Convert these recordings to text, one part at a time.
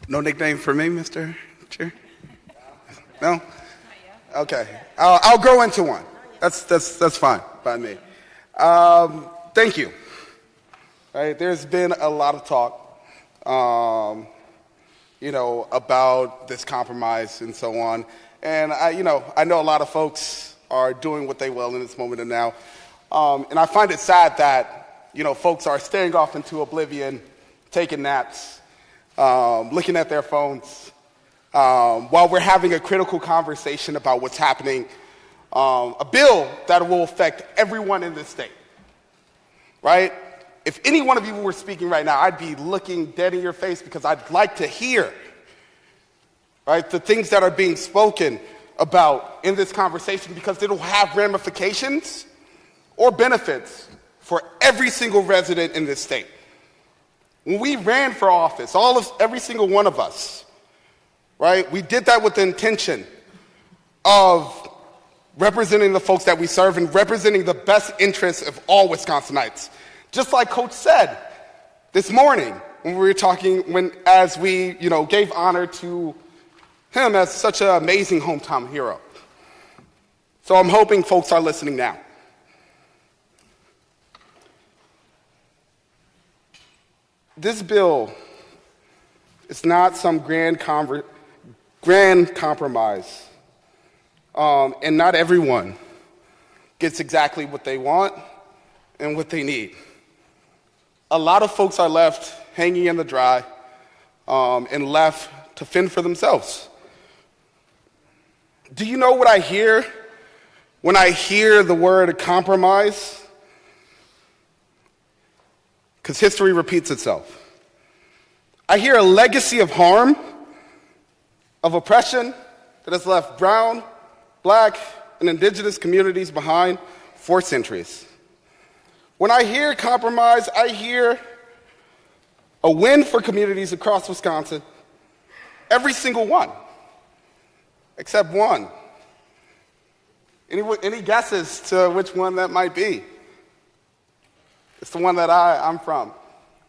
No nickname for me, Mr. Chair? No? Okay. I'll grow into one. That's fine by me. Thank you. Right, there's been a lot of talk, about this compromise and so on. And I know a lot of folks are doing what they will in this moment and now. And I find it sad that, folks are staring off into oblivion, taking naps, looking at their phones, while we're having a critical conversation about what's happening, a bill that will affect everyone in this state, right? If any one of you were speaking right now, I'd be looking dead in your face because I'd like to hear, right, the things that are being spoken about in this conversation, because it'll have ramifications or benefits for every single resident in this state. When we ran for office, every single one of us, right, we did that with the intention of representing the folks that we serve and representing the best interests of all Wisconsinites. Just like Coach said this morning when we were talking, as we gave honor to him as such an amazing hometown hero. So I'm hoping folks are listening now. This bill is not some grand compromise, and not everyone gets exactly what they want and what they need. A lot of folks are left hanging in the dry and left to fend for themselves. Do you know what I hear when I hear the word compromise? Because history repeats itself. I hear a legacy of harm, of oppression that has left brown, black, and indigenous communities behind for centuries. When I hear compromise, I hear a win for communities across Wisconsin, every single one, except one. Any guesses to which one that might be? It's the one that I'm from,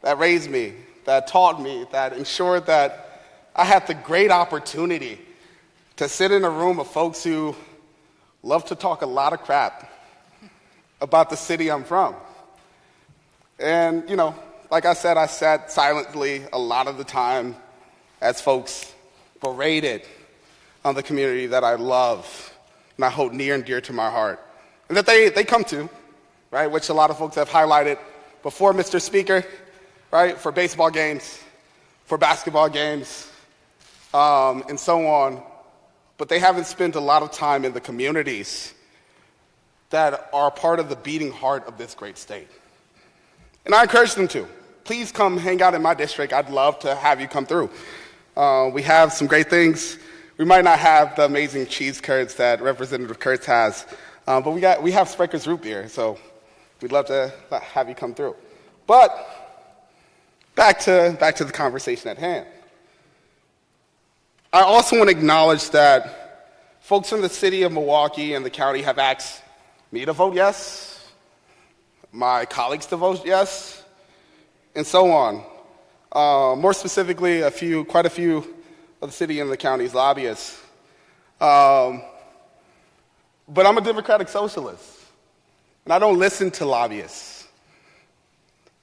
that raised me, that taught me, that ensured that I had the great opportunity to sit in a room of folks who love to talk a lot of crap about the city I'm from. And, like I said, I sat silently a lot of the time as folks berated on the community that I love and I hold near and dear to my heart. And that they come to, right, which a lot of folks have highlighted before, Mr. Speaker, right, for baseball games, for basketball games, and so on. But they haven't spent a lot of time in the communities that are part of the beating heart of this great state. And I encourage them to. Please come hang out in my district. I'd love to have you come through. We have some great things. We might not have the amazing cheese curds that Representative Kurtz has, but we have Sprecher's root beer, so we'd love to have you come through. But back to the conversation at hand. I also want to acknowledge that folks in the city of Milwaukee and the county have asked me to vote yes, my colleagues to vote yes, and so on. More specifically, quite a few of the city and the county's lobbyists. But I'm a democratic socialist, and I don't listen to lobbyists.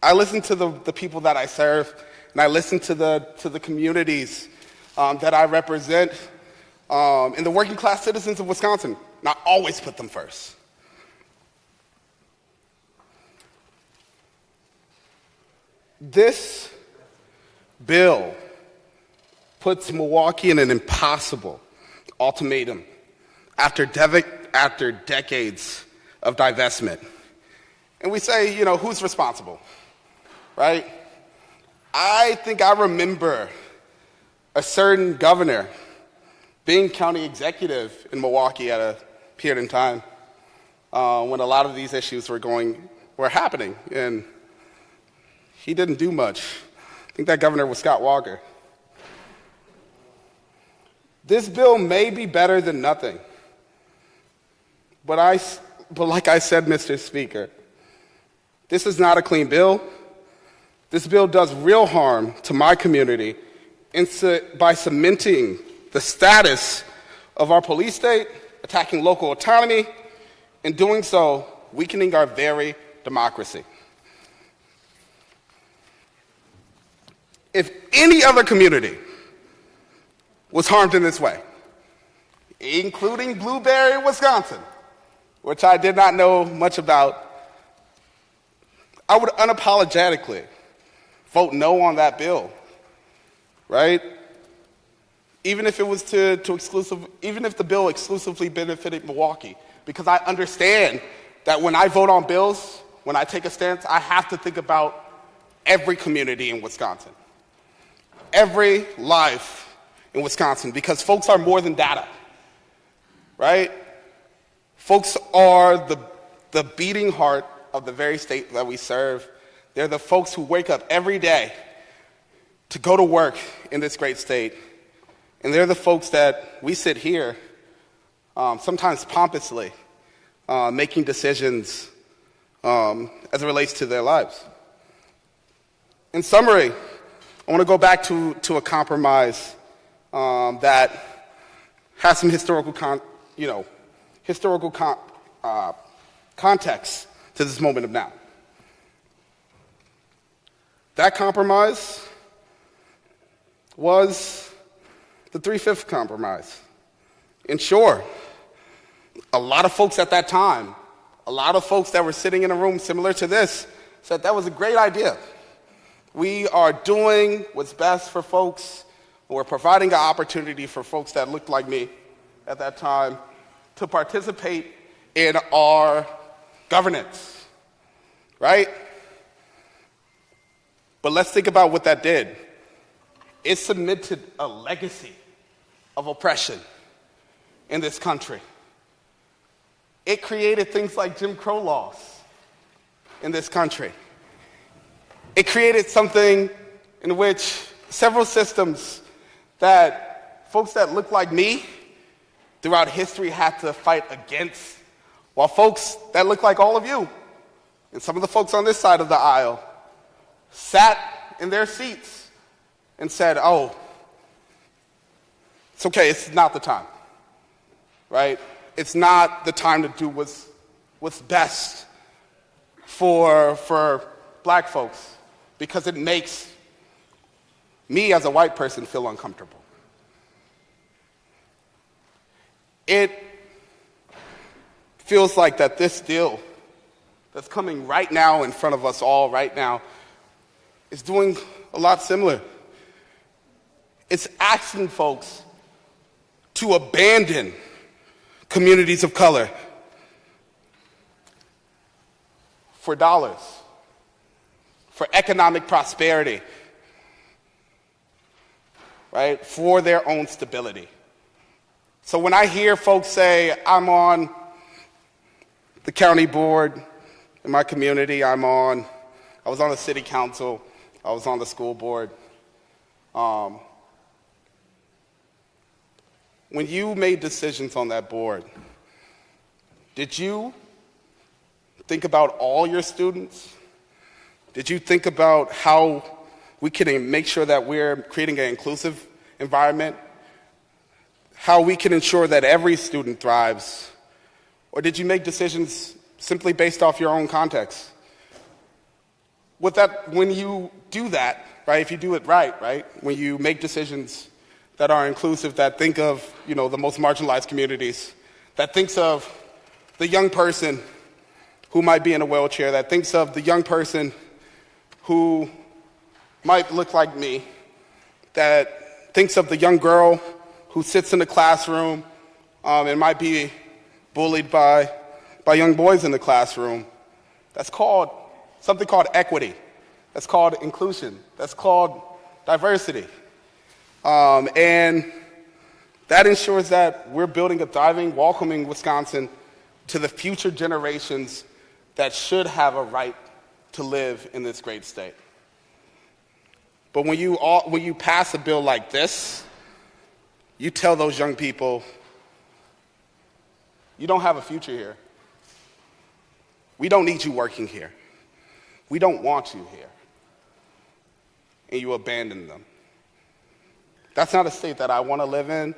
I listen to the people that I serve, and I listen to the communities that I represent, and the working class citizens of Wisconsin, and I always put them first. This bill puts Milwaukee in an impossible ultimatum after decades of divestment. And we say, who's responsible, right? I think I remember a certain governor being county executive in Milwaukee at a period in time when a lot of these issues were happening, and he didn't do much. I think that governor was Scott Walker. This bill may be better than nothing, but like I said, Mr. Speaker, this is not a clean bill. This bill does real harm to my community by cementing the status of our police state, attacking local autonomy, and doing so, weakening our very democracy. If any other community was harmed in this way, including Blueberry, Wisconsin, which I did not know much about, I would unapologetically vote no on that bill, right? Even if it was even if the bill exclusively benefited Milwaukee, because I understand that when I vote on bills, when I take a stance, I have to think about every community in Wisconsin, every life in Wisconsin, because folks are more than data, right? Folks are the beating heart of the very state that we serve. They're the folks who wake up every day to go to work in this great state. And they're the folks that we sit here, sometimes pompously, making decisions as it relates to their lives. In summary, I want to go back to a compromise that has some historical context to this moment of now. That compromise was the 3/5 compromise. And sure, a lot of folks at that time, a lot of folks that were sitting in a room similar to this, said that was a great idea. We are doing what's best for folks. We're providing an opportunity for folks that looked like me at that time to participate in our governance, right? But let's think about what that did. It cemented a legacy of oppression in this country. It created things like Jim Crow laws in this country. It created something in which several systems that folks that look like me throughout history had to fight against, while folks that look like all of you, and some of the folks on this side of the aisle, sat in their seats and said, oh, it's okay, it's not the time, right? It's not the time to do what's best for black folks, because it makes me as a white person feel uncomfortable. It feels like that this deal that's coming right now in front of us all right now is doing a lot similar. It's asking folks to abandon communities of color for dollars, for economic prosperity, right, for their own stability. So when I hear folks say, I'm on the county board in my community, I was on the city council, I was on the school board. When you made decisions on that board, did you think about all your students? Did you think about how we can make sure that we're creating an inclusive environment? How we can ensure that every student thrives? Or did you make decisions simply based off your own context? When you do that, right, if you do it right, when you make decisions that are inclusive, that think of, the most marginalized communities, that thinks of the young person who might be in a wheelchair, that thinks of the young person who might look like me, that thinks of the young girl who sits in the classroom and might be bullied by young boys in the classroom. That's called something called equity. That's called inclusion. That's called diversity. And that ensures that we're building a thriving, welcoming Wisconsin to the future generations that should have a right to live in this great state. But when you pass a bill like this, you tell those young people, you don't have a future here. We don't need you working here. We don't want you here. And you abandon them. That's not a state that I want to live in,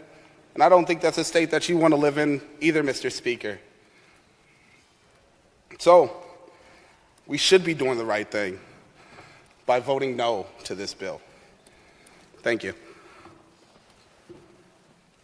and I don't think that's a state that you want to live in either, Mr. Speaker. So, we should be doing the right thing by voting no to this bill. Thank you.